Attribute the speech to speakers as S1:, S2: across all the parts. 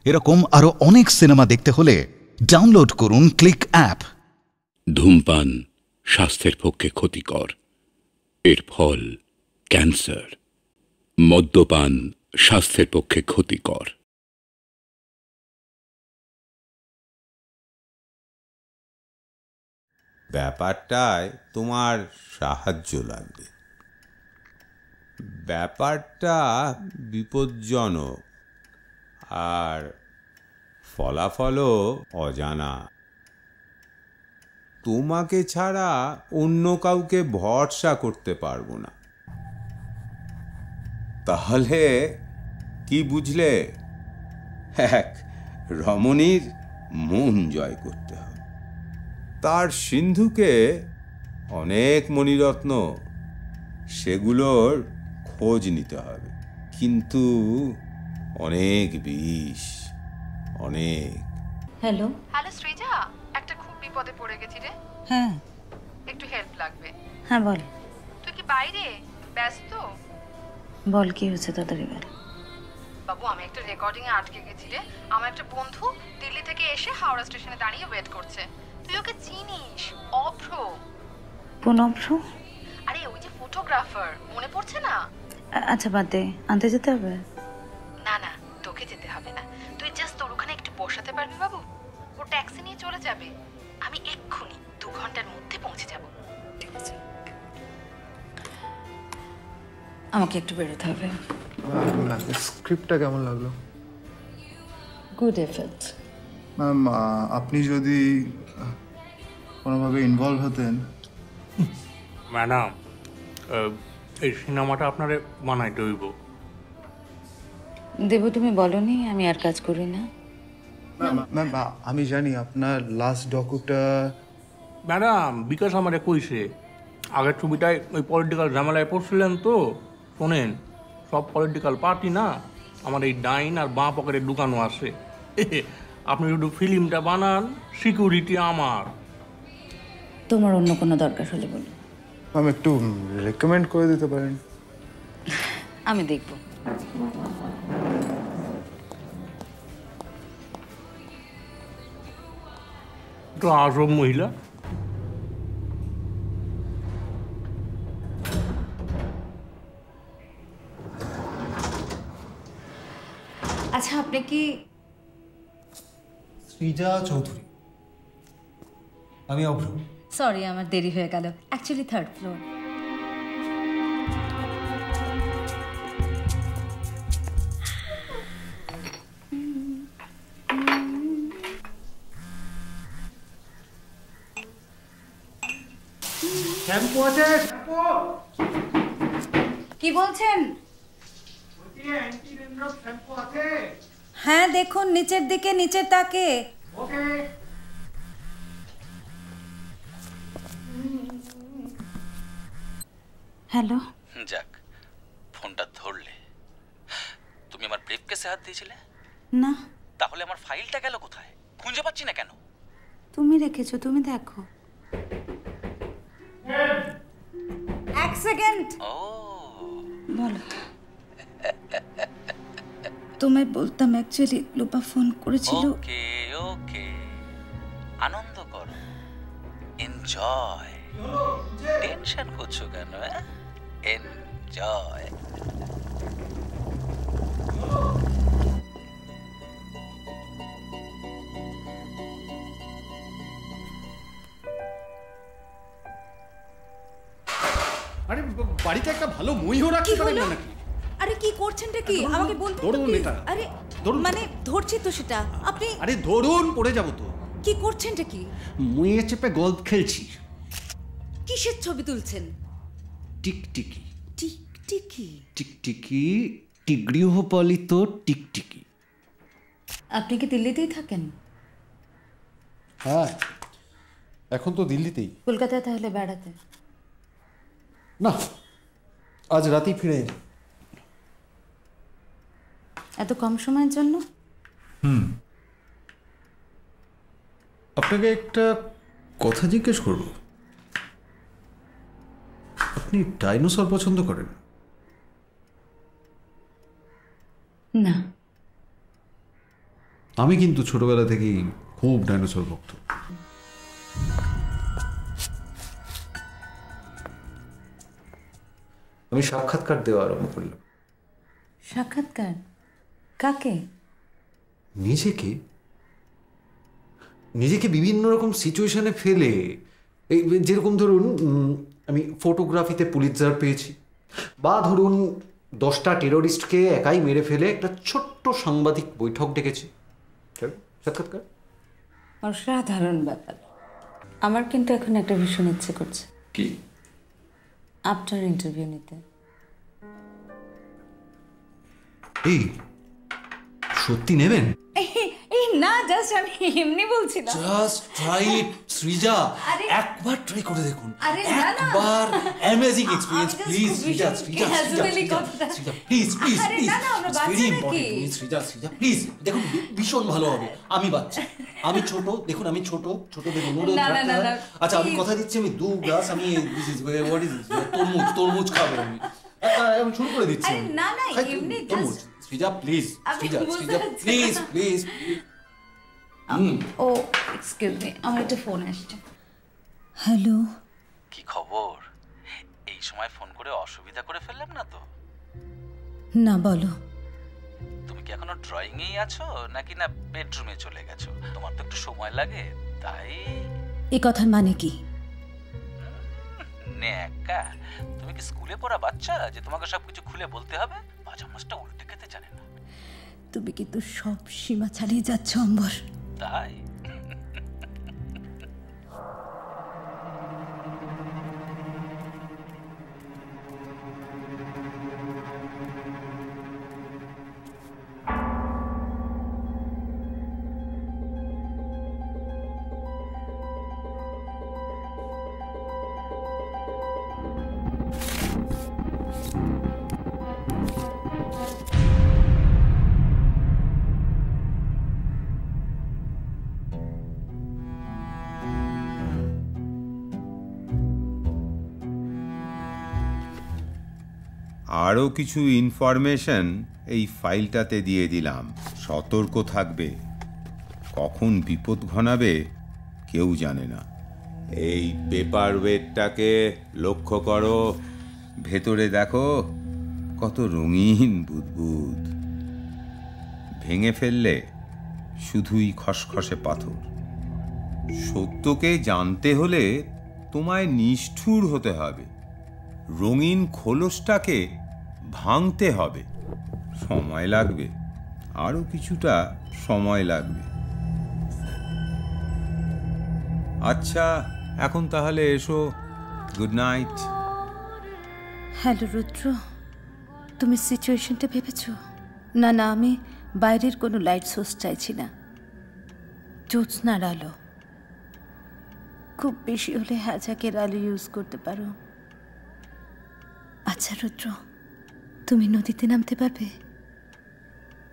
S1: এরকম আরো অনেক সিনেমা দেখতে হলে ডাউনলোড করুন ক্লিক অ্যাপ।
S2: ধূমপান স্বাস্থ্যের পক্ষে ক্ষতিকর, এর ফল ক্যান্সার। মদ্যপান স্বাস্থ্যের পক্ষে ক্ষতিকর।
S3: ব্যাপারটায় তোমার সাহায্য লাগবে। ব্যাপারটা বিপজ্জনক আর ফলাফলও অজানা। তোমাকে ছাড়া অন্য কাউকে ভরসা করতে পারবো না। তাহলে কি বুঝলে? এক রমণীর মন জয় করতে হবে। তার সিন্ধুকে অনেক মণিরত্ন, সেগুলোর খোঁজ নিতে হবে, কিন্তু অনেক বিষ, অনেক।
S4: হ্যালো
S5: হ্যালো সৃজা, একটা খুব বিপদে পড়ে গেছি রে।
S4: হ্যাঁ
S5: একটু হেল্প লাগবে।
S4: হ্যাঁ বল।
S5: তুই কি বাইরে ব্যস্ত?
S4: বল কি হয়েছে তাড়াতাড়ি বল।
S5: বাবু, আমি একটা রেকর্ডিং এ আটকে গেছি রে। আমার একটা বন্ধু দিল্লি থেকে এসে হাওড়া স্টেশনে দাঁড়িয়ে ওয়েট করছে। তুই ওকে চিনিস? অভ্র।
S4: কোন অভ্র?
S5: আরে ওই যে ফটোগ্রাফার, মনে পড়ছে না?
S4: আচ্ছা বাদ দে, আনতে যেতে হবে?
S5: না না, তোকে যেতে হবে না। তুই জাস্ট তোর ওখানে একটু বসাতে পারবি বাবু? ও ট্যাক্সি নিয়ে চলে যাবে। আমি এক্ষুনি 2 ঘন্টার মধ্যে পৌঁছে যাব।
S4: ঠিক আছে, আমাকে একটু বেরোতে হবে।
S6: স্ক্রিপ্টটা কেমন লাগলো?
S4: Good effect.
S6: ম্যাম, আপনি যদি কোনোভাবে ইনভলভ হতেন।
S7: ম্যাডাম, এই সিনেমাটা আপনারে বানাইতে হইব।
S4: দেবু, তুমি বলনি আমি আর কাজ করি না?
S6: ম্যাম, আমি জানি আপনার লাস্ট ডকুটা।
S7: ম্যাডাম, বিকাশ আমারে কইছে আগের ছবিটায় ওই পলিটিক্যাল ঝামেলায় পড়ছিলেন তো। শোনেন, সব পলিটিক্যাল পার্টি না আমার এই ডাইন আর বাঁ পকেটে ঢুকানো আছে। আপনি যদি ফিল্মটা বানান, সিকিউরিটি আমার।
S4: তোমার অন্য কোনো দরকার হলে বলো।
S6: ম্যাম, একটু রেকমেন্ড করে দিতে পারেন?
S4: আমি দেখব।
S7: তো আজব মহিলা।
S4: আচ্ছা, আপনি কি?
S8: সৃজা চৌধুরী। আমি অভ্র।
S4: সরি, আমার দেরি হয়ে গেল। Actually 3rd floor.
S8: শ্যাম্পু আছে? শ্যাম্পু
S4: কি বলছেন?
S8: অ্যান্টি ড্যান্ড্রফ শ্যাম্পু আছে?
S4: হ্যাঁ দেখুন, নিচের দিকে, নিচের তাকে।
S8: ওকে।
S4: হ্যালো।
S9: যাক, ফোনটা ধরলে। তুমি আমার ব্রিফকেসে হাত দিয়েছিলে?
S4: না।
S9: তাহলে আমার ফাইলটা গেল কোথায়? খুঁজে পাচ্ছি না কেন?
S4: তুমি রেখেছো, তুমি দেখো। 1 সেকেন্ড।
S9: ও
S4: বলো। তোমায় বলতাম, অ্যাকচুয়ালি লোপা ফোন করেছিল।
S9: ওকে ওকে, আনন্দ করো, এনজয়। টেনশন করছো কেন? এনজয়।
S8: আরে বাড়িতে একটা ভালো মইও রাখতে পারেন না নাকি?
S4: আরে কি করছেনটা কি? আমাকে বলতে
S8: ধরুন এটা।
S4: আরে
S8: ধরুন।
S4: মানে ধরছি তো সেটা। আপনি
S8: আরে ধরুন, পড়ে যাবো তো।
S4: কি করছেনটা কি?
S8: মুইয়ে চেপে গল্প খেলছি।
S4: কিসের ছবি তুলছেন?
S8: টিকটিকি।
S4: টিকটিকি?
S8: টিকটিকি, গৃহপালিত টিকটিকি।
S4: আপনি কি দিল্লিতেই থাকেন?
S8: হ্যাঁ, এখন তো দিল্লিতেই।
S4: কলকাতায় তাহলে বেড়াতে?
S8: না, আজ রাতেই ফিরে এলাম।
S4: এত কম সময়ের জন্য?
S8: আপনাকে একটা কথা জিজ্ঞেস করব। আপনি ডাইনোসর পছন্দ করেন?
S4: না।
S10: আমি কিন্তু ছোটবেলা থেকেই খুব ডাইনোসর ভক্ত। আমি সাক্ষাৎকার দেওয়া আরম্ভ করলাম।
S11: সাক্ষাৎকার কাকে?
S10: নিজেকে নিজেকে বিভিন্ন রকম সিচুয়েশনে ফেলে, এই যেরকম ধরুন আমি ফটোগ্রাফিতে পুলিৎজার পেয়েছি, বা ধরুন 10টা টেরোরিস্টকে একাই মেরে ফেলে একটা ছোট্ট সাংবাদিক বৈঠক ডেকেছি। সাক্ষাৎকার
S11: অসাধারণ ব্যাপার। আমার কিন্তু এখন একটা ভীষণ ইচ্ছে করছে।
S10: কি?
S11: আপনার ইন্টারভিউ নিতে।
S10: এই সত্যি নেবেন?
S11: এই না, জাস্ট আমি এমনি বলছিলাম।
S12: জাস্ট ট্রাই ইট সৃজা, একবার ট্রাই করে দেখুন। একবার amazing experience please Srija. Srija please please please, it's very important. Srija please দেখুন, ভীষণ ভালো হবে। আমি বাচ্চা, আমি ছোট, দেখুন আমি ছোট দেখুন। আচ্ছা আমি কথা দিচ্ছি, আমি 2 গ্লাস আমি তরমুজ খাবো। আমি শুরু করে দিচ্ছি।
S11: না না, এমনি just
S12: Srija please, Srija please please.
S11: ও এক্সকিউজ মি, আমার একটা ফোন আসছে। হ্যালো,
S9: কি খবর? এই সময় ফোন করে অসুবিধা করে ফেললাম না তো?
S11: না বলো।
S9: তুমি কি এখনো ড্রয়িং এই আছো নাকি না বেডরুমে চলে গেছো? তোমার তো একটু সময় লাগে, তাই।
S11: এই কথার মানে কি?
S9: নেকা, তুমি কি স্কুলে পড়া বাচ্চা যে তোমাকে সবকিছু খুলে বলতে হবে? ভাজা মাছটা উল্টে খেতে জানে না।
S11: তুমি কিন্তু সব সীমা ছাড়িয়ে যাচ্ছ অম্বর।
S9: তাই
S3: আরও কিছু ইনফরমেশন এই ফাইলটাতে দিয়ে দিলাম। সতর্ক থাকবে, কখন বিপদ ঘনাবে কেউ জানে না। এই পেপার ওয়েটটাকে লক্ষ্য করো, ভেতরে দেখো কত রঙিন বুদবুদ। ভেঙে ফেললে শুধুই খসখসে পাথর। সত্যকে জানতে হলে তোমায় নিষ্ঠুর হতে হবে, রঙিন খোলসটাকে ভাঙতে হবে। সময় লাগবে, আরও কিছুটা সময় লাগবে। আচ্ছা এখন তাহলে এসো, গুড নাইট।
S11: হ্যালো রুদ্র, তুমি সিচুয়েশনটা ভেবেছো? না না, আমি বাইরের কোনো লাইট সোর্স চাইছি না। জ্যোৎস্নার আলো, খুব বেশি হলে হ্যাজাকের আলো ইউজ করতে পারো। আচ্ছা রুদ্র, তুমি নদীতে নামতে পারবে?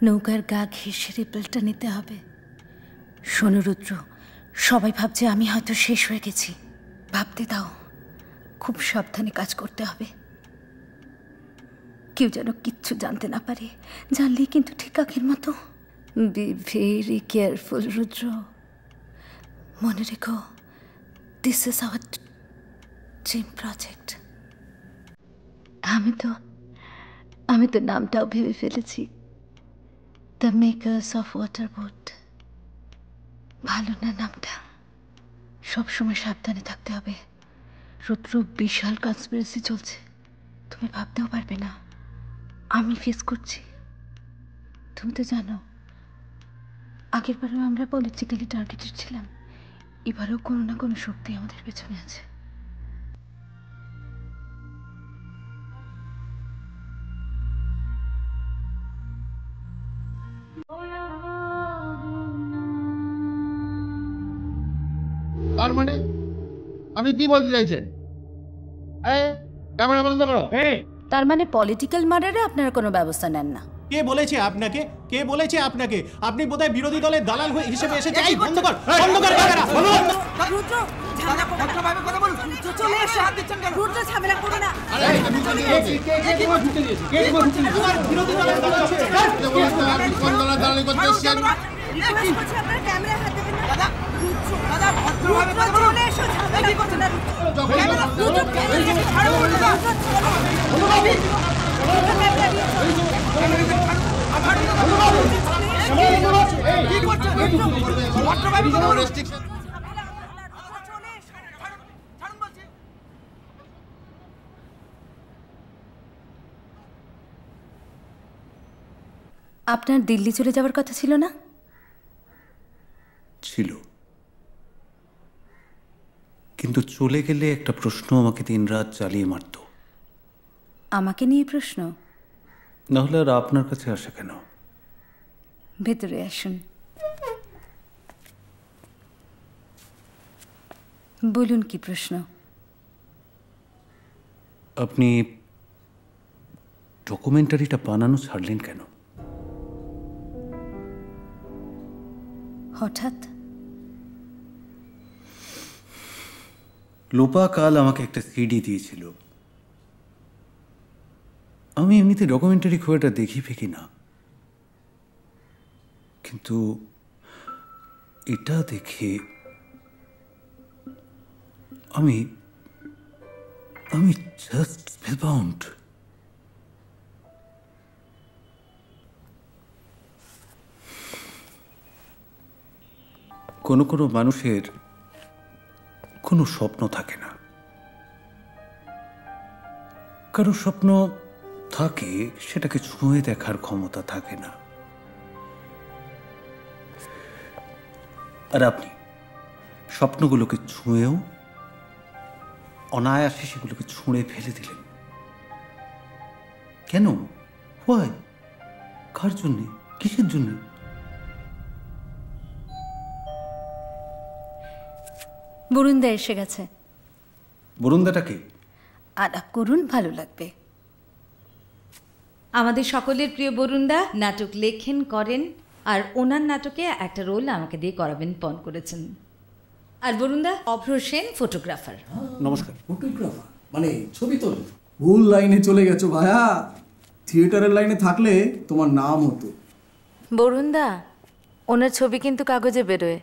S11: নৌকার গা ঘেঁষে রিপেলটা নিতে হবে। শোনো রুদ্র, সবাই ভাবছে আমি হয়তো শেষ হয়ে গেছি। ভাবতে দাও, খুব সাবধানে কাজ করতে হবে। কেউ যেন কিচ্ছু জানতে না পারে, জানলেই কিন্তু ঠিক আগের মতো। বি ভেরি কেয়ারফুল রুদ্র। মনে রেখো, this is our dream project. আমি তো নামটাও ভেবে ফেলেছি, the makers of water boat. ভালো না নামটা? সবসময় সাবধানে থাকতে হবে রুদ্র। বিশাল কনস্পিরেসি চলছে, তুমি ভাবতেও পারবে না। আমি ফেস করছি, তুমি তো জানো। আগেরবারও আমরা পলিটিক্যালি টার্গেটেড ছিলাম, এবারেও কোনো না কোনো শক্তি আমাদের পেছনে আছে।
S13: তার মানে আপনি কি বলতে চাইছেন? ক্যামেরা বন্ধ করো।
S11: তার মানে পলিটিক্যাল মার্ডারে আপনারা কোনো ব্যবস্থা নেন না?
S8: কে বলেছে আপনাকে? কে বলেছে আপনাকে? আপনি বোধহয় বিরোধী দলের দালাল হিসেবে এসেছেন। এই বন্ধ কর, বন্ধ কর ক্যামেরা।
S14: রুদ্র, ঝামেলা ভদ্রভাবে কথা বলুন। রুদ্র চলে এসো, হাত দিচ্ছেন কেন? রুদ্র ঝামেলা করো না।
S13: আরে কে ঢুকে দিয়েছে? কে বিরোধী দলের দালাল আছে? কোন দলের দালালি করতে এসেছেন?
S14: রিকোয়েস্ট করছি আপনারা ক্যামেরা হাত দেবেন না দাদা দাদা ভদ্রভাবে কথা বলুন চলে এসো ঝামেলা করতে না ক্যামেরা দুটো ক্যামেরা ছাড়ো দাদা কি করছেন ভদ্রভাবে কথা বলুন রেস্ট্রিকশন
S4: আপনার দিল্লি চলে যাওয়ার কথা ছিল না?
S6: ছিল, কিন্তু চলে গেলে একটা প্রশ্ন আমাকে দিনরাত জ্বালিয়ে মারত।
S4: আমাকে নিয়ে প্রশ্ন?
S6: নাহলে আর আপনার কাছে আসে কেন?
S4: ভেতরে আসুন, বলুন কি প্রশ্ন?
S6: আপনি ডকুমেন্টারিটা বানানো ছাড়লেন কেন?
S4: হঠাৎ
S6: লোপা কাল আমাকে একটা সিডি দিয়েছিল। আমি এমনিতে ডকুমেন্টারি খুব একটা দেখি ফেকি না, কিন্তু এটা দেখে আমি জাস্ট স্পেলবাউন্ড। কোনো কোনো মানুষের কোনো স্বপ্ন থাকে না, কারো স্বপ্ন থাকে সেটাকে ছুঁয়ে দেখার ক্ষমতা থাকে না। আর আপনি স্বপ্নগুলোকে ছুঁয়েও অনায়াসে সেগুলোকে ছুঁড়ে ফেলে দিলেন কেন? হোয়াই? কার জন্যে? কিসের জন্যে?
S4: বরুণদা এসে গেছে।
S6: বরুণদাটাকে
S4: আলাপ করুন, ভালো লাগবে।
S15: আমাদের সকলের প্রিয় বরুণদা নাটক লেখেন, করেন, আর ওনার নাটকে একটা রোল আমাকে দিয়ে করাবেন পণ করেছেন। আর বরুণদা অভ্র সেন ফটোগ্রাফার।
S6: নমস্কার।
S12: ফটোগ্রাফার মানে ছবি তোলে? ভুল লাইনে চলে গেছো ভাইয়া, থিয়েটারের লাইনে থাকলে তোমার নাম হতো।
S4: বরুণদা, ওনার ছবি কিন্তু কাগজে বেরোয়।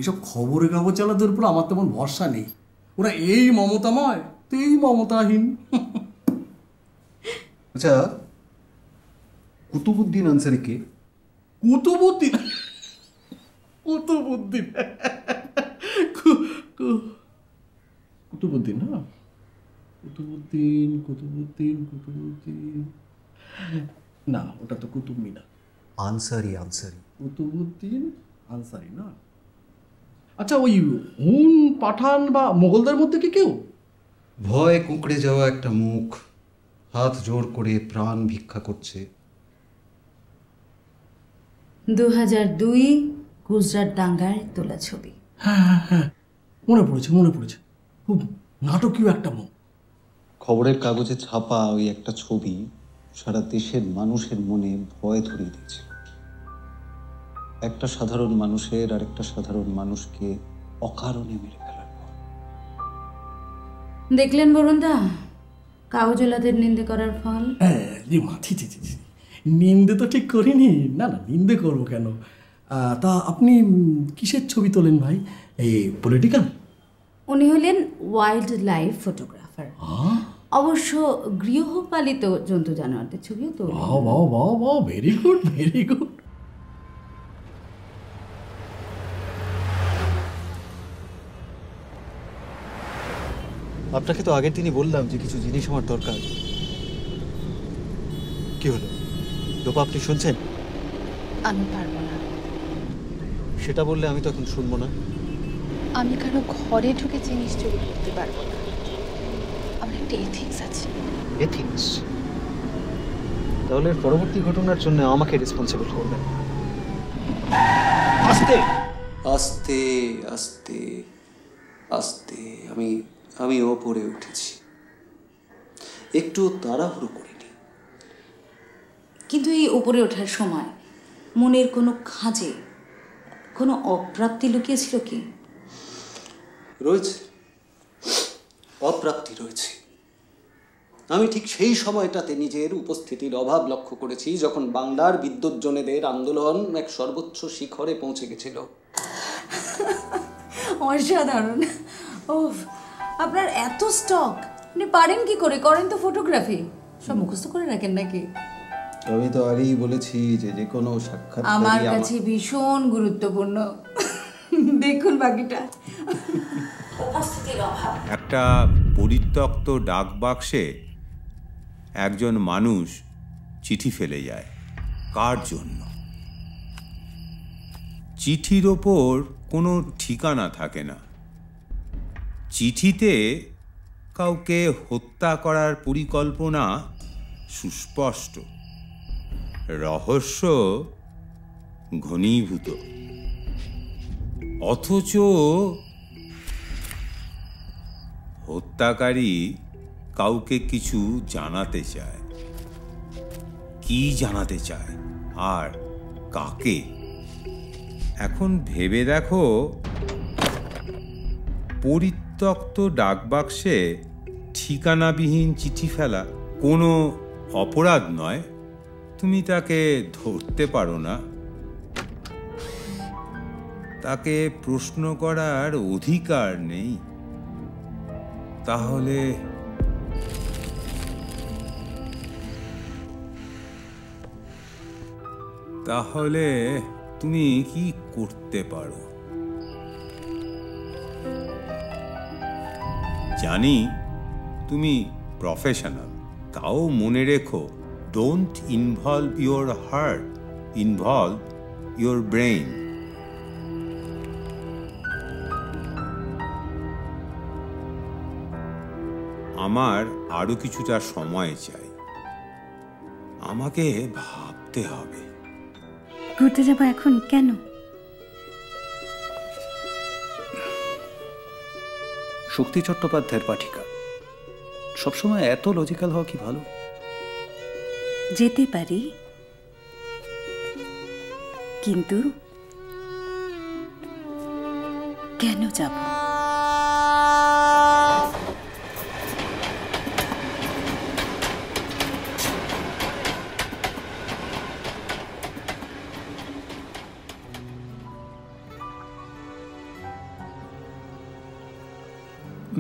S12: এসব খবরের কাগজ চালাদের উপর আমার তেমন ভরসা নেই। ওরা এই মমতাময়, তুই মমতাহীন।
S10: আচ্ছা, কুতুবুদ্দিন আনসারি কে?
S12: কুতুবুদ্দিন? কুতুবুদ্দিন কুতুবুদ্দিন না, কুতুবুদ্দিন কুতুবুদ্দিন কুতুবুদ্দিন না, ওটা তো কুতুব মিনার।
S10: আনসারি
S12: কুতুবুদ্দিন আনসারি না। আচ্ছা, ওই হুন পাঠান বা মোগলদের মধ্যে কি কেউ?
S10: ভয় কুঁকড়ে যাওয়া একটা মুখ হাত জোড় করে প্রাণ ভিক্ষা করছে।
S11: 2002 গুজরাট দাঙ্গার তোলা ছবি।
S12: হ্যাঁ, মনে পড়েছে। খুব নাটকীয় একটা মুখ।
S10: খবরের কাগজে ছাপা ওই একটা ছবি সারা দেশের মানুষের মনে ভয় ধরিয়ে দিয়েছিল। একটা সাধারণ মানুষের আর একটা সাধারণ মানুষকে অকারণে মেরে ফেলার পর।
S11: দেখলেন বরুণদা, কাগজওয়ালাদের নিন্দে করার ফল?
S12: নিন্দে তো ঠিক করিনি। না, নিন্দে করবো কেন? তা আপনি কিসের ছবি তোলেন ভাই? এই পলিটিক্যাল?
S11: উনি হলেন ওয়াইল্ড লাইফ ফটোগ্রাফার। অবশ্য গৃহপালিত জন্তু জানোয়ারদের ছবিও তো।
S12: বাহ, ভেরি গুড।
S6: আপনাকে তো আগের দিনই বললাম যে কিছু জিনিস আমার দরকার। কি হলো লোপা, আপনি শুনছেন?
S5: আমি পারবো না।
S6: সেটা বললে আমি তো এখন শুনবো না।
S5: আমি কারো ঘরে ঢুকে জিনিস চুরি করতে পারবো না। আমার একটা এথিক্স আছে।
S6: এথিক্স? তাহলে পরবর্তী ঘটনার জন্য আমাকে রেসপন্সিবল করবেন। আস্তে আস্তে আস্তে আস্তে আমি ওপরে উঠেছি, একটু তাড়াহুড়ো করিনি।
S11: কিন্তু এই উপরে ওঠার সময় মনের কোনো খাঁজে কোনো অপ্রাপ্তি লুকিয়েছিল কি?
S6: রয়েছে, অপ্রাপ্তি রয়েছে।
S10: আমি ঠিক সেই সময়টাতে নিজের উপস্থিতির অভাব লক্ষ্য করেছি যখন বাংলার বিদ্যুৎজনেদের আন্দোলন এক সর্বোচ্চ শিখরে পৌঁছে গেছিল।
S15: অসাধারণ। ও, আপনার এত স্টক, আপনি পারেন কি করে? করেন তো ফটোগ্রাফি, সব মুখস্থ করে রাখেন নাকি?
S16: আমি তো আগেই বলেছি যে যে কোনো সাক্ষাৎ
S15: আমার কাছে ভীষণ গুরুত্বপূর্ণ। দেখুন বাকিটা।
S3: একটা পরিত্যক্ত ডাক বাক্সে একজন মানুষ চিঠি ফেলে যায়। কার জন্য? চিঠির ওপর কোনো ঠিকানা থাকে না। চিঠিতে কাউকে হত্যা করার পরিকল্পনা সুস্পষ্ট, রহস্য ঘনীভূত, অথচ হত্যাকারী কাউকে কিছু জানাতে চায়। কি জানাতে চায় আর কাকে? এখন ভেবে দেখো, পরিত্যক্ত ডাকবাক্সে ঠিকানাবিহীন চিঠি ফেলা কোনো অপরাধ নয়। তুমি তাকে ধরতে পারো না, তাকে প্রশ্ন করার অধিকার নেই। তাহলে তুমি কি করতে পারো? জানি তুমি প্রফেশনাল, তাও মনে রেখো, don't involve your heart, involve your brain. আমার আরো কিছুটা সময় চাই, আমাকে ভাবতে হবে।
S11: ঘুরতে যাবো এখন? কেন?
S6: শক্তি চট্টোপাধ্যায়ের পাঠিকা। সবসময় এত লজিক্যাল হওয়া কি ভালো?
S11: যেতে পারি, কিন্তু কেন যাব?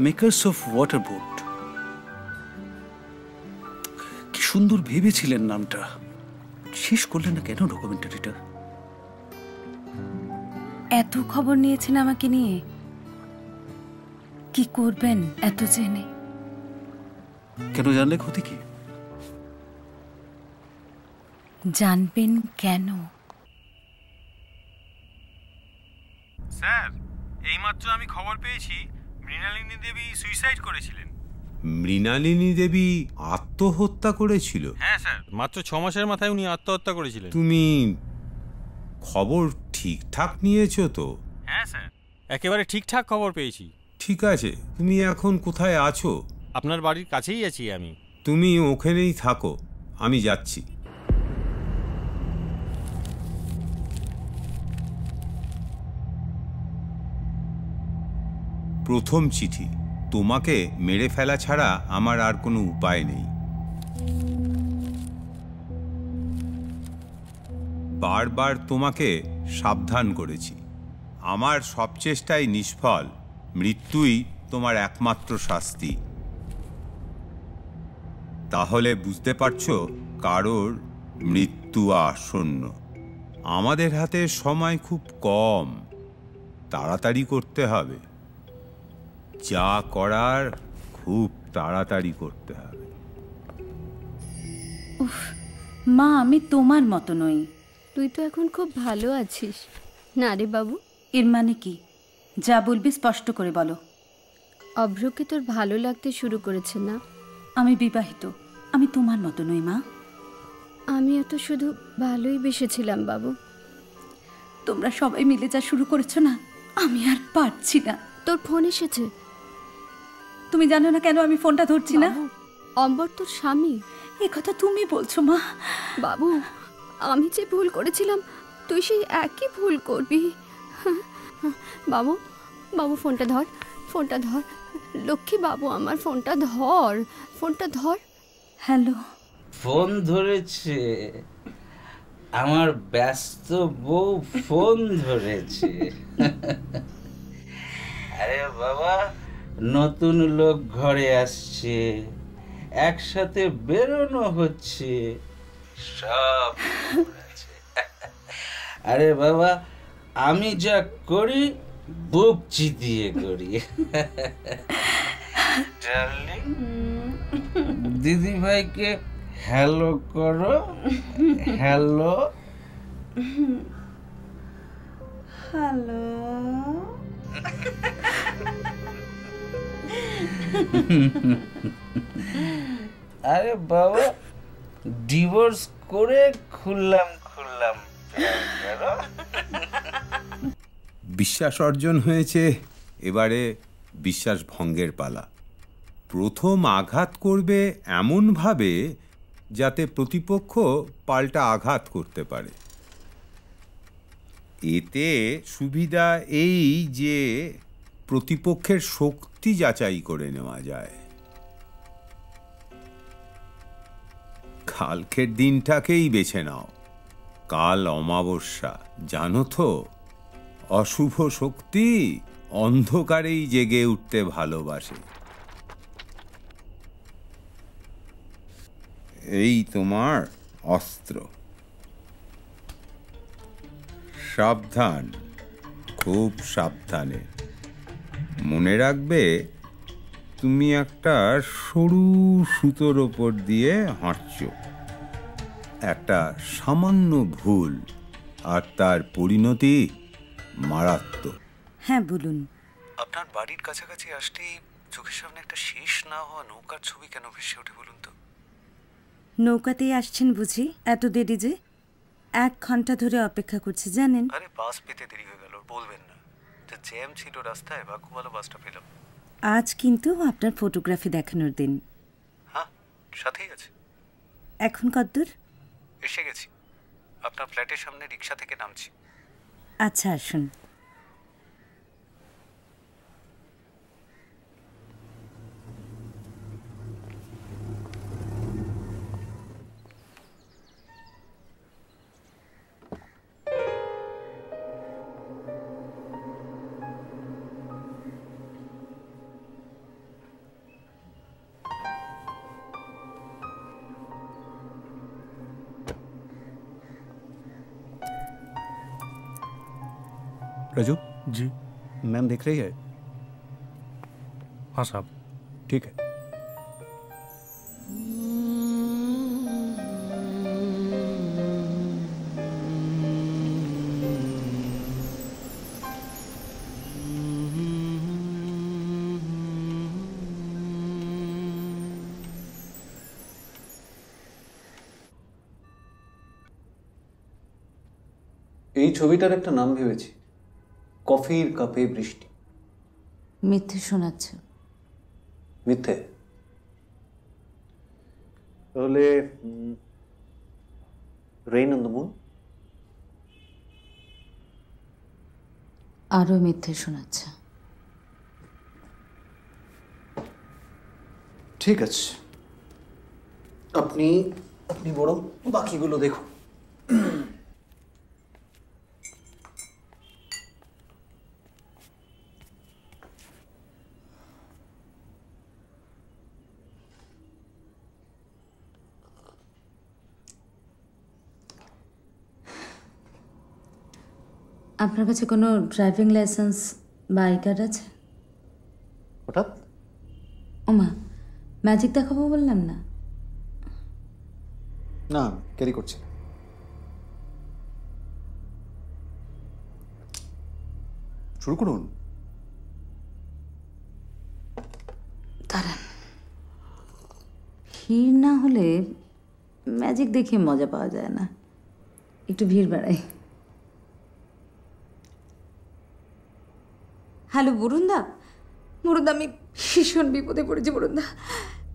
S6: মেকার্স অফ ওয়াটার বোট, কি সুন্দর ভেবেছিলেন নামটা। শেষ করলেন না কেন ডকুমেন্টারিটা?
S11: এত খবর নিয়েছেন আমাকে নিয়ে, কি করবেন এত জেনে?
S6: কেন জানলে ক্ষতি কি?
S11: জানবেন কেন?
S17: স্যার, এইমাত্র আমি খবর পেয়েছি মৃণালিনী দেবী সুইসাইড করেছিলেন।
S3: মৃণালিনী দেবী আত্মহত্যা করেছিল?
S17: হ্যাঁ স্যার, মাত্র 6 মাসের মাথায় উনি আত্মহত্যা করেছিলেন।
S3: তুমি খবর ঠিকঠাক নিয়েছো তো?
S17: হ্যাঁ স্যার, একেবারে ঠিকঠাক খবর পেয়েছি।
S3: ঠিক আছে, তুমি এখন কোথায় আছো?
S17: আপনার বাড়ির কাছেই আছি আমি।
S3: তুমি ওখানেই থাকো, আমি যাচ্ছি। প্রথম চিঠি। তোমাকে মেরে ফেলা ছাড়া আমার আর কোনো উপায় নেই। বারবার তোমাকে সাবধান করেছি, আমার সব চেষ্টাই নিষ্ফল। মৃত্যুই তোমার একমাত্র শাস্তি। তাহলে বুঝতে পারছো কারোর মৃত্যু আসন্ন। আমাদের হাতে সময় খুব কম, তাড়াতাড়ি করতে হবে। যা করার খুব তাড়াতাড়ি করতে হবে।
S11: উফ মা, আমি তোমার মতো নই।
S18: তুই তো এখন খুব ভালো আছিস না রে বাবু?
S11: এর মানে কি? যা বলবি স্পষ্ট করে বলো।
S18: অভ্রকে তোর ভালো লাগতে শুরু করেছে না?
S11: আমি বিবাহিত, আমি তোমার মতো নই মা।
S18: আমিও তো শুধু ভালোই বেসেছিলাম বাবু।
S11: তোমরা সবাই মিলে যা শুরু করেছো না, আমি আর পারছি না।
S18: তোর ফোন এসেছে?
S11: তুমি জানো না কেন আমি ফোনটা ধরছি না?
S18: অম্বর তোর স্বামী।
S11: এ কথা তুমি বলছো মা?
S18: বাবু, আমি যে ভুল করেছিলাম তুই সেই একই ভুল করবি। বাবু, বাবু ফোনটা ধর, ফোনটা ধর। লক্ষ্মী বাবু আমার, ফোনটা ধর, ফোনটা ধর।
S4: হ্যালো।
S9: ফোন ধরেছে, আমার ব্যস্ত বউ ফোন ধরেছে। আরে বাবা, নতুন লোক ঘরে আসছে, একসাথে বেরোনো হচ্ছে, সব আছে। আরে বাবা, আমি যা করি বুক চিতিয়ে করি। ডার্লিং, দিদি ভাইকে হ্যালো করো। Hello
S4: hello.
S9: আরে বাবা, ডিভোর্স করে খুললাম
S3: বিশ্বাস অর্জন হয়েছে, এবারে বিশ্বাস ভঙ্গের পালা। প্রথম আঘাত করবে এমনভাবে যাতে প্রতিপক্ষ পাল্টা আঘাত করতে পারে। এতে সুবিধা এই যে প্রতিপক্ষের শক্তি যাচাই করে নেওয়া যায়। কালকের দিনটাকেই বেছে নাও। কাল অমাবস্যা, জানো তো? অশুভ শক্তি অন্ধকারেই জেগে উঠতে ভালোবাসে। এই তোমার অস্ত্র। সাবধান, খুব সাবধানে। মনে রাখবে, তুমি একটা সরু সুতোর ওপর দিয়ে হাঁটছো। একটা সামান্য ভুল আর তার পরিণতি মারাত্মক।
S4: হ্যাঁ বলুন।
S6: আপনার বাড়ির কাছাকাছি আসতেই চোখের সামনে একটা শেষ না হওয়া নৌকার ছবি কেন ভেসে ওঠে বলুন তো?
S4: নৌকাতেই আসছেন বুঝি? এত দেরি যে? 1 ঘন্টা ধরে অপেক্ষা করছি জানেন।
S6: আরে বাস পেতে দেরি হয়ে গেল, বলবেন না। যে জ্যাম ছিল রাস্তায়, ভাগ্য ভালো বাসটা পেলাম।
S4: আজ কিন্তু আপনার ফটোগ্রাফি দেখানোর দিন।
S6: হ্যাঁ, সাথেই আছে।
S4: এখন কতদূর?
S6: এসে গেছি। আপনার ফ্ল্যাটের সামনে রিক্সা থেকে নামছি।
S4: আচ্ছা আসুন।
S6: राजू
S7: जी।
S6: मैम देख रही है?
S7: हाँ साहब।
S6: ठीक है।
S10: এই ছবিটার একটা নাম ভেবেছি, কফির কাপে বৃষ্টি।
S11: মিথ্যে শোনাচ্ছ।
S10: মিথ্যে? তাহলে রেইন অন দ্য মুন।
S11: আরো মিথ্যে শোনাচ্ছ।
S10: ঠিক আছে, আপনি বরং বাকিগুলো দেখুন।
S11: আপনার কাছে কোনো ড্রাইভিং লাইসেন্স বা আই কার্ড আছে?
S10: হঠাৎ?
S11: ওমা, ম্যাজিক দেখাবো বললাম না?
S10: না, ক্যারি করছি। শুরু করুন।
S11: দাঁড়ান, ভিড় না হলে ম্যাজিক দেখে মজা পাওয়া যায় না, একটু ভিড় বাড়াই। হ্যালো বরুণদা, বরুণদা আমি ভীষণ বিপদে পড়েছি। বরুণদা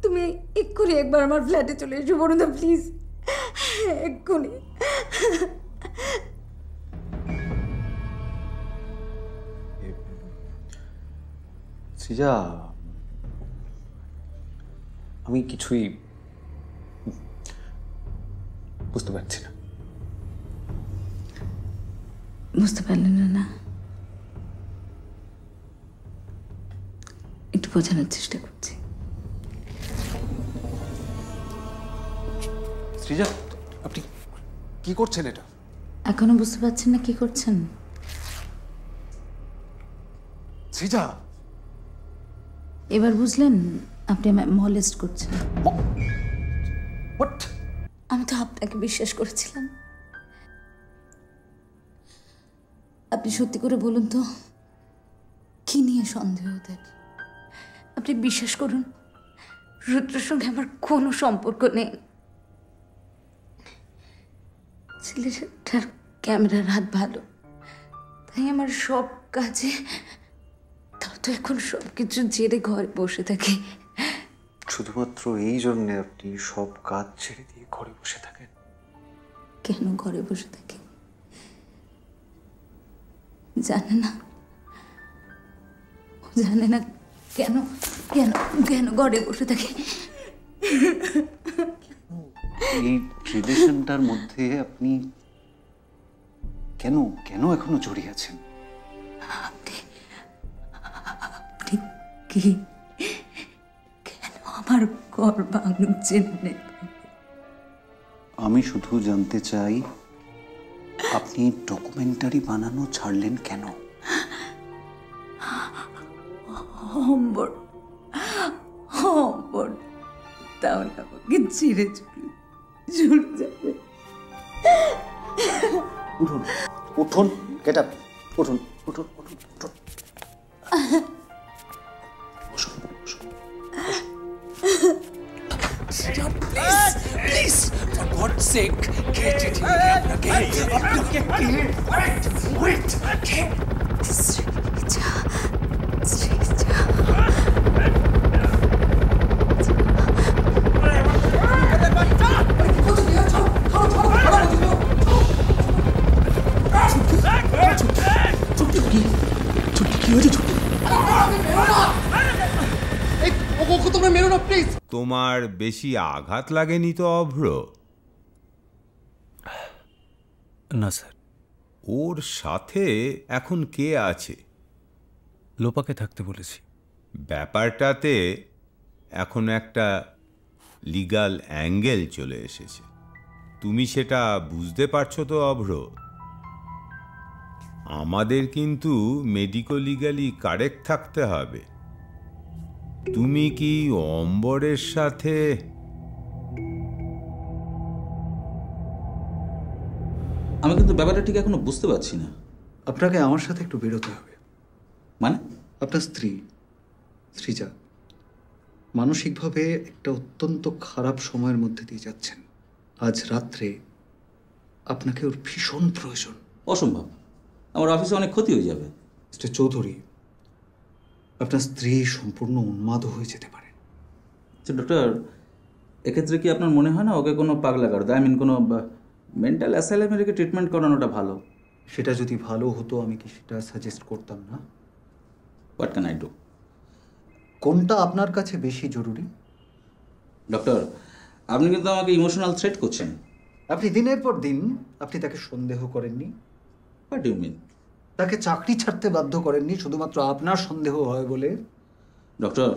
S11: তুমি এক্ষুনি একবার আমার ফ্ল্যাটে চলে এসো বরুণদা, প্লিজ এক্ষুনি।
S10: সৃজা, আমি কিছুই
S6: বুঝতে পারছি না।
S11: বুঝতে পারলেন না? একটু বোঝানোর চেষ্টা করছি।
S10: সৃজা, আপনি কি করছেন এটা?
S11: এখনো বুঝতে পারছেন না কি করছেন?
S10: সৃজা,
S11: এবার বুঝলেন? আপনি আমায় মলেস্ট করছেন। আমি তো আপনাকে বিশ্বাস করেছিলাম। আপনি সত্যি করে বলুন তো, কি নিয়ে সন্দেহ ওদের? আপনি বিশ্বাস করুন, রুদ্রের সঙ্গে আমার কোনো সম্পর্ক নেই। ছেলেটার ক্যামেরার হাত ভালো, তাই আমার সব কাজে, তাও তো এখন সব কিছু জেরে ঘরে বসে থাকি।
S10: শুধুমাত্র এই জন্যে আপনি সব কাজ ছেড়ে দিয়ে ঘরে বসে থাকেন?
S11: কেন ঘরে বসে থাকি জানে না? জানে না কেন কেন কেন ঘরে বসে থাকি?
S10: এই রিলেশনটার মধ্যে আপনি কেন কেন এখনো জড়িয়ে আছেন?
S11: কি কেন আমার ঘর ভাঙছেন?
S10: আমি শুধু জানতে চাই, আপনি ডকুমেন্টারি বানানো ছাড়লেন কেন?
S11: হম্বর হম্বর তাহলে আমাকে ছিঁড়ে চলে যাবে।
S10: উঠুন উঠুন, গেট আপ, উঠুন উঠুন উঠুন উঠুন।
S12: Please, please, for God's sake, get it in again. Wait.
S3: তোমার বেশি আঘাত লাগেনি তো অভ্র?
S6: না স্যার।
S3: ওর সাথে এখন কে আছে?
S6: লোপাকে থাকতে বলেছি।
S3: ব্যাপারটাতে এখন একটা লিগ্যাল অ্যাঙ্গেল চলে এসেছে, তুমি সেটা বুঝতে পারছো তো অভ্র? আমাদের কিন্তু মেডিকো লিগালি কারেক্ট থাকতে হবে। তুমি কি অম্বরের সাথে?
S12: আমি কিন্তু ব্যাপারটা ঠিক এখনো বুঝতে পারছি না।
S10: আপনাকে আমার সাথে একটু বেরোতে হবে।
S12: মানে?
S10: আপনার স্ত্রী সৃজা মানসিকভাবে একটা অত্যন্ত খারাপ সময়ের মধ্যে দিয়ে যাচ্ছেন। আজ রাত্রে আপনাকে ওর ভীষণ প্রয়োজন।
S12: অসম্ভব, আমার অফিসে অনেক ক্ষতি হয়ে যাবে।
S10: মিস্টার চৌধুরী, আপনার স্ত্রী সম্পূর্ণ উন্মাদ হয়ে যেতে পারে।
S12: ডক্টর, এক্ষেত্রে কি আপনার মনে হয় না ওকে কোনো পাগলা করে, আই মিন কোনো মেন্টাল অ্যাসাইলামে রেখে ট্রিটমেন্ট করানোটা ভালো?
S10: সেটা যদি ভালো হতো আমি কি সেটা সাজেস্ট করতাম না?
S12: What can I do?
S10: কোনটা আপনার কাছে বেশি জরুরি?
S12: ডক্টর, আপনি কিন্তু আমাকে ইমোশনাল থ্রেট করছেন।
S10: আপনি দিনের পর দিন আপনি তাকে সন্দেহ করেননি?
S12: What do you mean?
S10: তাকে চাকরি ছাড়তে বাধ্য করেননি শুধুমাত্র আপনার সন্দেহ হয় বলে?
S12: ডক্টর,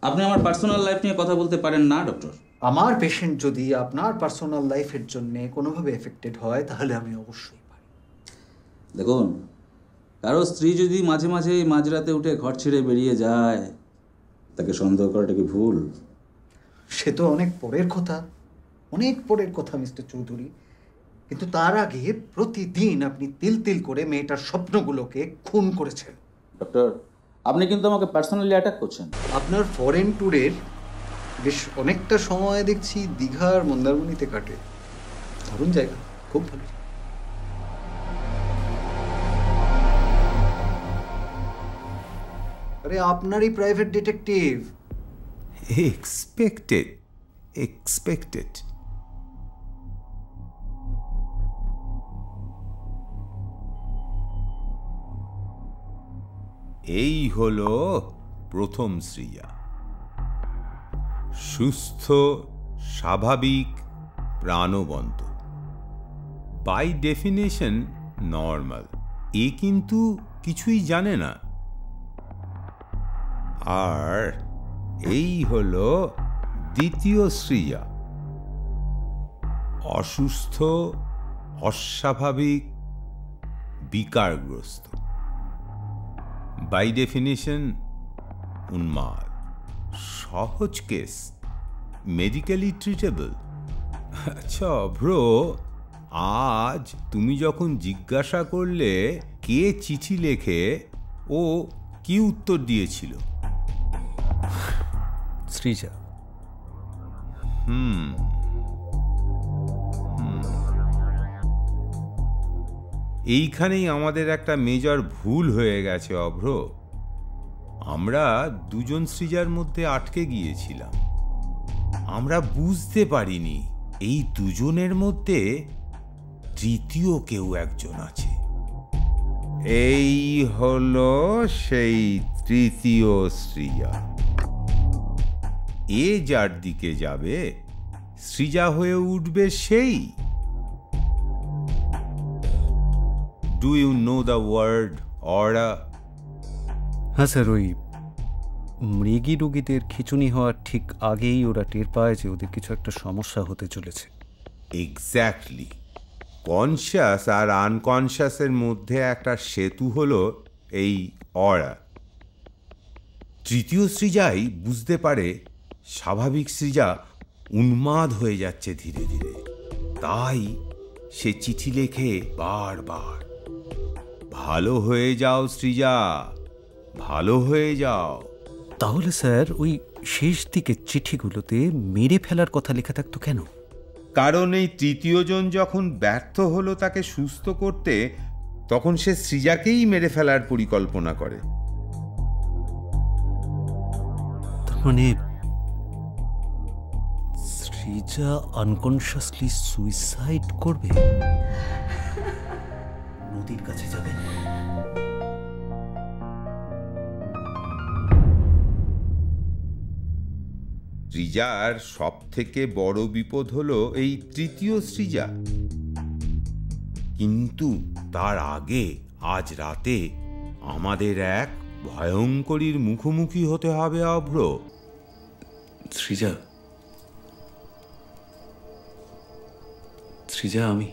S12: আপনি আমার পার্সোনাল লাইফ নিয়ে কথা বলতে পারেন না ডক্টর।
S10: আমার পেশেন্ট যদি আপনার পার্সোনাল লাইফের জন্য কোনোভাবে এফেক্টেড হয় তাহলে আমি অবশ্যই পারি।
S12: দেখুন, কারো স্ত্রী যদি মাঝে মাঝে মাঝরাতে উঠে ঘর ছেড়ে বেরিয়ে যায়, তাকে সন্দেহ করাটা কি ভুল?
S10: সে তো অনেক পরের কথা, অনেক পরের কথা মিস্টার চৌধুরী। কিন্তু তার আগে প্রতিদিন আপনি তিল তিল করে মেয়েটার স্বপ্নগুলোকে খুন করেছেন।
S12: ডক্টর, আপনি কিন্তু আমাকে পার্সোনালি অ্যাটাক করছেন।
S10: আপনার ফরেন ট্যুরের বেশ অনেকটা সময় দেখছি দীঘার মন্দারমণিতে কাটে। দারুণ জায়গা, খুব ভালো। আরে আপনারই প্রাইভেট ডিটেকটিভ।
S3: এক্সপেক্টেড। এই হলো প্রথম সৃজা, সুস্থ, স্বাভাবিক, প্রাণবন্ত, বাই ডেফিনেশন নর্মাল। এ কিন্তু কিছুই জানে না। আর এই হলো দ্বিতীয় সৃজা, অসুস্থ, অস্বাভাবিক, বিকারগ্রস্ত, বাই ডেফিনিশন উন্মাদ। সহজ কেস, মেডিকেলি ট্রিটেবল। আচ্ছা ব্রো, আজ তুমি যখন জিজ্ঞাসা করলে কে চিঠি লেখে, ও কি উত্তর দিয়েছিল?
S6: সৃজা।
S3: এইখানেই আমাদের একটা মেজর ভুল হয়ে গেছে অভ্র। আমরা দুজন সৃজার মধ্যে আটকে গিয়েছিলাম। আমরা বুঝতে পারিনি এই দুজনের মধ্যে তৃতীয় কেউ একজন আছে। এই হলো সেই তৃতীয় সৃজা। এ যার দিকে যাবে, সৃজা হয়ে উঠবে সেই। Do you know the word aura?
S6: হ্যাঁ স্যার, ওই মৃগী রোগীদের খিঁচুনি হওয়ার ঠিক আগেই ওরা টের পায় যে ওদের কিছু একটা সমস্যা হতে চলেছে।
S3: এক্স্যাক্টলি। কনশিয়াস আর আনকনশিয়াসের মধ্যে একটা সেতু হলো এই অরা। তৃতীয় সৃজাই বুঝতে পারে স্বাভাবিক সৃজা উন্মাদ হয়ে যাচ্ছে ধীরে ধীরে। তাই সে চিঠি লেখে বারবার, ভালো হয়ে যাও সৃজা, ভালো হয়ে যাও।
S6: তাহলে স্যার ওই শেষ দিকে চিঠিগুলোতে মেরে ফেলার কথা লেখা থাকতো কেন?
S3: কারণ এই তৃতীয় জন যখন ব্যর্থ হলো তাকে সুস্থ করতে, তখন সে সৃজাকেই মেরে ফেলার পরিকল্পনা করে।
S6: মানে সৃজা আনকনশিয়াসলি সুইসাইড করবে, নদীর কাছে যাবে।
S3: সৃজার সব থেকে বড় বিপদ হলো এই তৃতীয় সৃজা। কিন্তু তার আগে আজ রাতে আমাদের এক ভয়ঙ্করীর মুখোমুখি হতে হবে অভ্র।
S6: সৃজা, সৃজা, আমি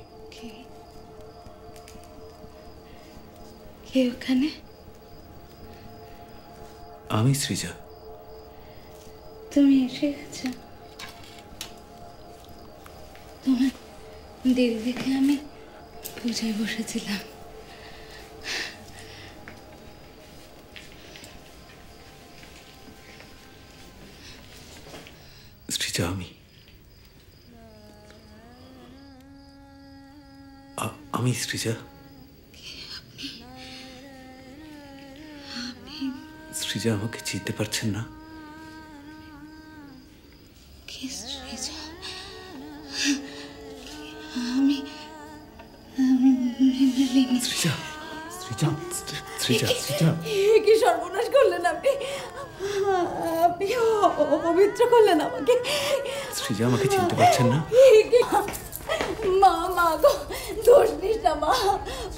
S11: কে ওখানে?
S6: আমি সৃজা।
S11: তুমি এসে গেছো? তোমার দেরি দেখে আমি পূজায় বসেছিলাম।
S6: সৃজা, আমি সৃজা। সৃজা আমাকে চিনতে পারছেন না?
S14: কি সর্বনাশ করলেন আপনি! আপনি অপবিত্র করলেন আমাকে।
S6: সৃজা আমাকে চিনতে পারছেন না?
S14: মা, মা গো, দোষ নিস না মা,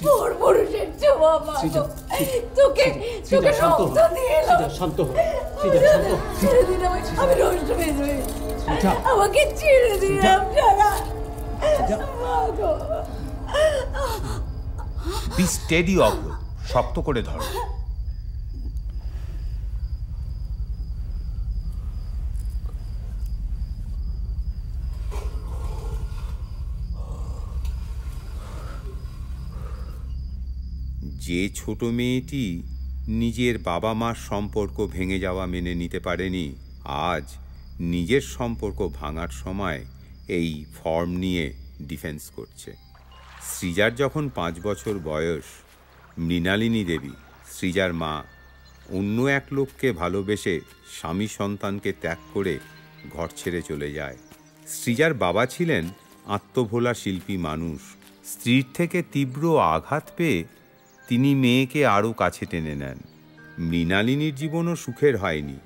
S14: পর পুরুষের ছোঁয়া মা গো। তোকে রক্ত দিয়ে এলাম।
S6: শান্ত হো,
S14: ছেড়ে দিন আমাকে, আমি নষ্ট হয়ে যাই। আমাকে ছেড়ে দিন আপনারা মা গো।
S3: বি স্টেডি অভ্র, শক্ত করে ধরো। যে ছোট মেয়েটি নিজের বাবা মার সম্পর্ক ভেঙে যাওয়া মেনে নিতে পারেনি, আজ নিজের সম্পর্ক ভাঙার সময় এই ফর্ম নিয়ে ডিফেন্স করছে। সৃজার যখন 5 বছর বয়স, মৃণালিনী দেবী, সৃজার মা, অন্য এক লোককে ভালোবেসে স্বামী সন্তানকে ত্যাগ করে ঘর ছেড়ে চলে যায়। সৃজার বাবা ছিলেন আত্মভোলা শিল্পী মানুষ। স্ত্রীর থেকে তীব্র আঘাত পেয়ে তিনি মেয়েকে আরও কাছে টেনে নেন। মৃণালিনীর জীবনও সুখের হয়নি।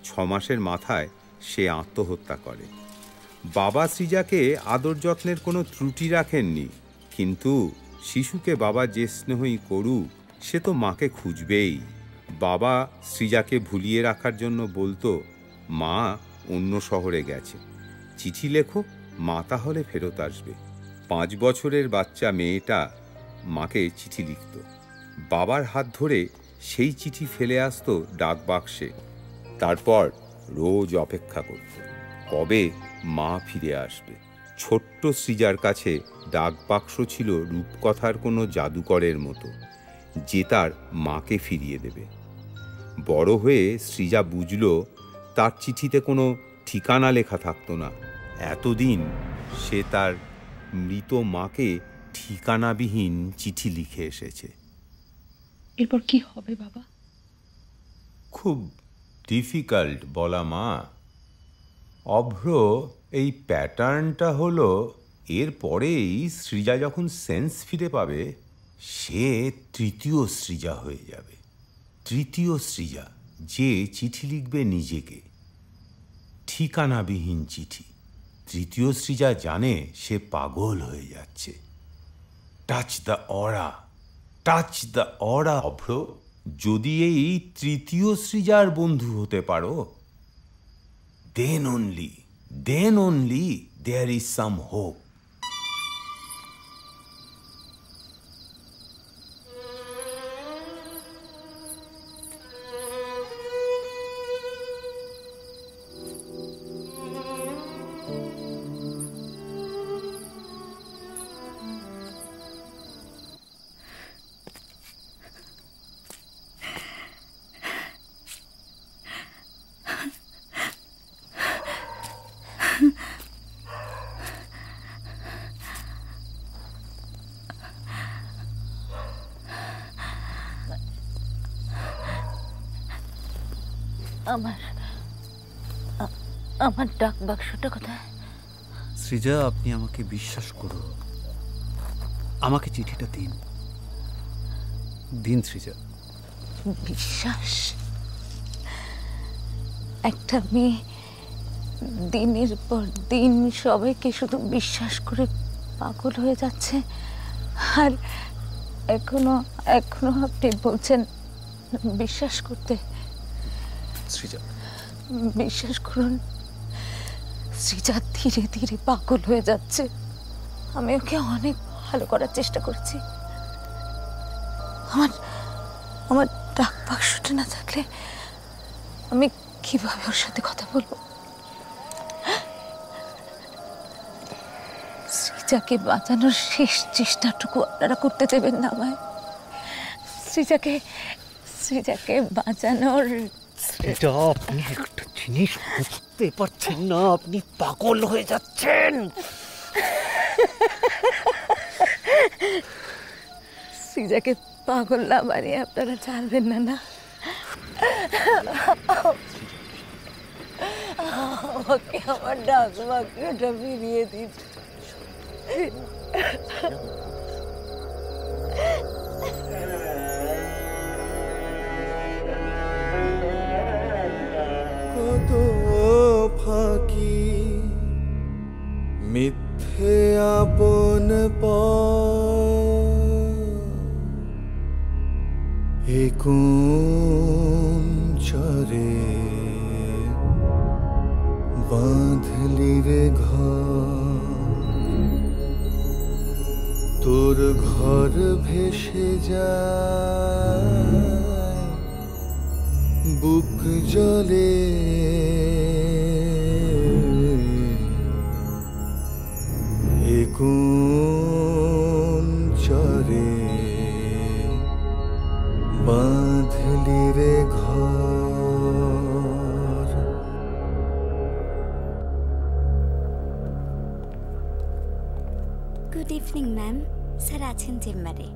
S3: 6 মাসের মাথায় সে আত্মহত্যা করে। বাবা সৃজাকে আদর যত্নের কোনো ত্রুটি রাখেননি, কিন্তু শিশুকে বাবা যে স্নেহই করুক সে তো মাকে খুঁজবেই। বাবা সৃজাকে ভুলিয়ে রাখার জন্য বলতো, মা অন্য শহরে গেছে, চিঠি লেখো, মা তাহলে ফেরত আসবে। 5 বছরের বাচ্চা মেয়েটা মাকে চিঠি লিখত, বাবার হাত ধরে সেই চিঠি ফেলে আসতো ডাক বাক্সে। তারপর রোজ অপেক্ষা করত কবে মা ফিরে আসবে। ছোট্ট সৃজার কাছে ডাক বাক্স ছিল রূপকথার কোনো জাদুকরের মতো, যে তার মাকে ফিরিয়ে দেবে। বড় হয়ে সৃজা বুঝল তার চিঠিতে কোনো ঠিকানা লেখা থাকতো না। এতদিন সে তার মৃত মাকে ঠিকানাবিহীন চিঠি লিখে এসেছে।
S5: এরপর কি হবে বাবা?
S3: খুব ডিফিকাল্ট বলা মা। অভ্র এই প্যাটার্নটা হলো, এরপরেই সৃজা যখন সেন্স ফিরে পাবে সে তৃতীয় সৃজা হয়ে যাবে। তৃতীয় সৃজা, যে চিঠি লিখবে নিজেকে, ঠিকানাবিহীন চিঠি। তৃতীয় সৃজা জানে সে পাগল হয়ে যাচ্ছে। Touch the aura, touch the aura. Abhra, যদি এই তৃতীয় সৃজার বন্ধু হতে পারো, then only there is some hope.
S11: আমার ডাক বাক্সটা কোথায়?
S6: সৃজা, আপনি আমাকে বিশ্বাস করুন, আমাকে চিঠিটা দিন, দিন সৃজা।
S11: বিশ্বাস? একটা মেয়ে দিনের পর দিন সবাইকে শুধু বিশ্বাস করে পাগল হয়ে যাচ্ছে, আর এখনো আপনি বলছেন বিশ্বাস করতে?
S6: সৃজা,
S11: বিশ্বাস করুন, সৃজা ধীরে ধীরে পাগল হয়ে যাচ্ছে। আমি ওকে অনেক ভালো করার চেষ্টা করছি। আমার ডাক বাক্সটা না থাকলে আমি কিভাবে ওর সাথে কথা বলবো? সৃজাকে বাঁচানোর শেষ চেষ্টাটুকু আপনারা করতে দেবেন না আমায়? সৃজাকে বাঁচানোর।
S6: সৃজা, আপনি একটা জিনিস বুঝতে পারছেন না, আপনি পাগল হয়ে যাচ্ছেন।
S11: সৃজাকে পাগল না বানিয়ে আপনারা ছাড়বেন না, না? আমাকে আমার ডাক বাক্সটা ফিরিয়ে দিন।
S19: কত ফাঁকি মিথ্যে আপন কোন চরে বাঁধলি রে ঘর, তোর ঘর ভেসে যায় বুক জলে, কোন চরে বাঁধলি রে ঘর।
S20: গুড ইভিনিং ম্যাম, স্যার আছেন চেম্বারে।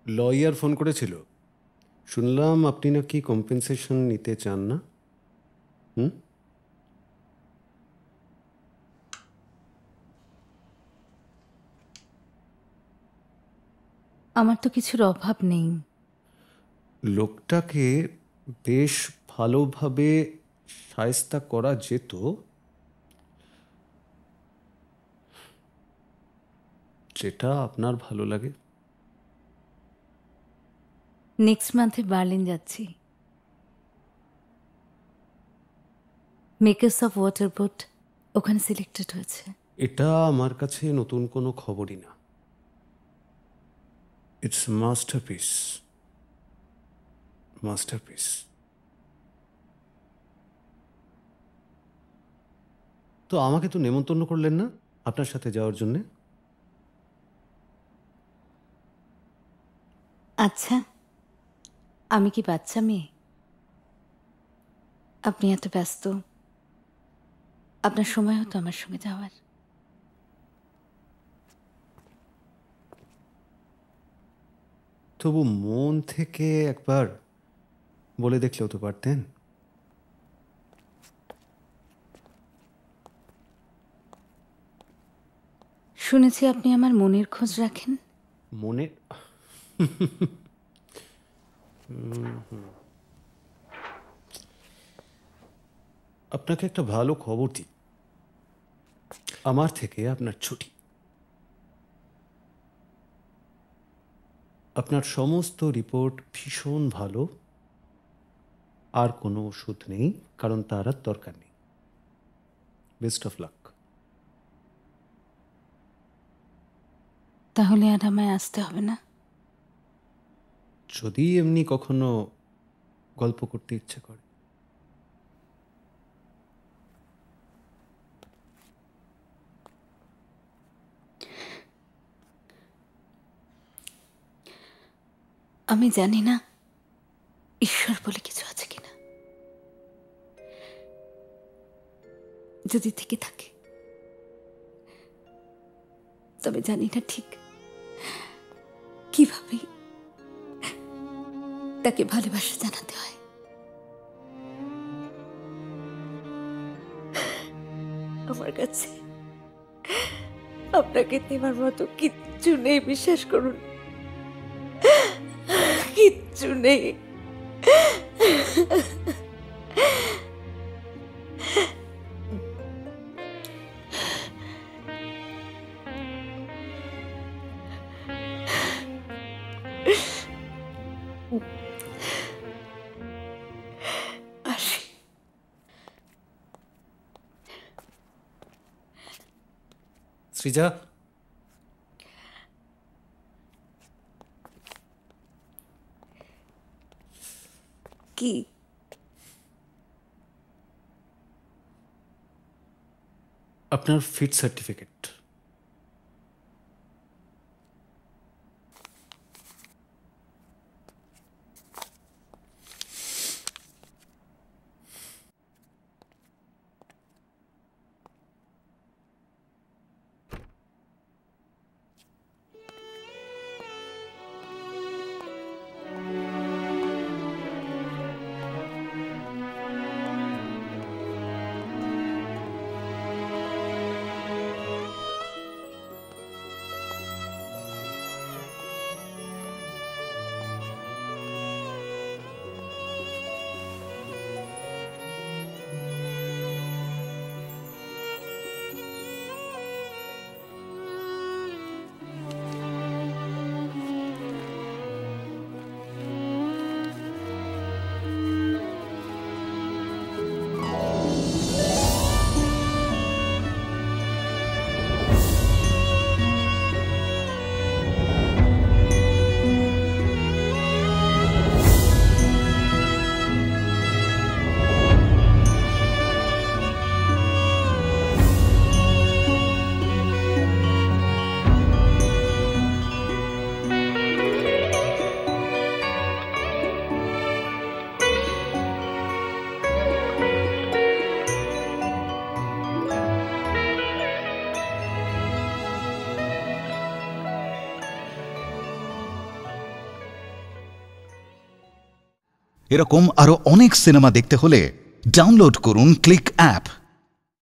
S10: লয়ার ফোন করেছিল, শুনলাম আপনি নাকি কম্পেনসেশন নিতে চান না।
S15: আমার তো কিছুর অভাব নেই।
S10: লোকটাকে বেশ ভালোভাবে শায়েস্তা করা যেত, যেটা আপনার ভালো লাগে।
S15: নেক্সট মান্থে বার্লিন যাচ্ছি। মেকার্স অফ ওয়াটার বোট ওখানে সিলেক্টেড হয়েছে।
S10: এটা আমার কাছে নতুন কোনো খবরই না। It's masterpiece, masterpiece. তো আমাকে তো নেমন্তন্ন করলেন না আপনার সাথে যাওয়ার জন্যে।
S15: আচ্ছা, আমি কি বাচ্চা মেয়ে? আপনি এত ব্যস্ত, আপনার সময় হতো আমার সঙ্গে যাওয়ার।
S10: তবু মন থেকে একবার বলে দেখলেও তো পারতেন।
S15: শুনেছি আপনি আমার মনের খোঁজ রাখেন।
S10: মনের আপনাকে একটা ভালো খবর দিই, আমার থেকে আপনার ছুটি। আপনার সমস্ত রিপোর্ট ভীষণ ভালো, আর কোনো ওষুধ নেই, কারণ তার আর দরকার নেই। Best of luck.
S15: তাহলে আর আমায় আসতে হবে না?
S10: যদি এমনি কখনো গল্প করতে ইচ্ছে করে।
S15: আমি জানি না ঈশ্বর বলে কিছু আছে কিনা। যদি থেকে থাকে, তবে জানি না ঠিক কিভাবে তাকে ভালোবাসা জানাতে হয়। আমার কাছে আপনাকে দেওয়ার মতো কিচ্ছু নেই, বিশ্বাস করুন, কিচ্ছু নেই।
S10: সৃজা,
S15: কি?
S10: আপনার ফিট সার্টিফিকেট।
S1: এরকম আরো অনেক সিনেমা দেখতে হলে ডাউনলোড করুন ক্লিক অ্যাপ।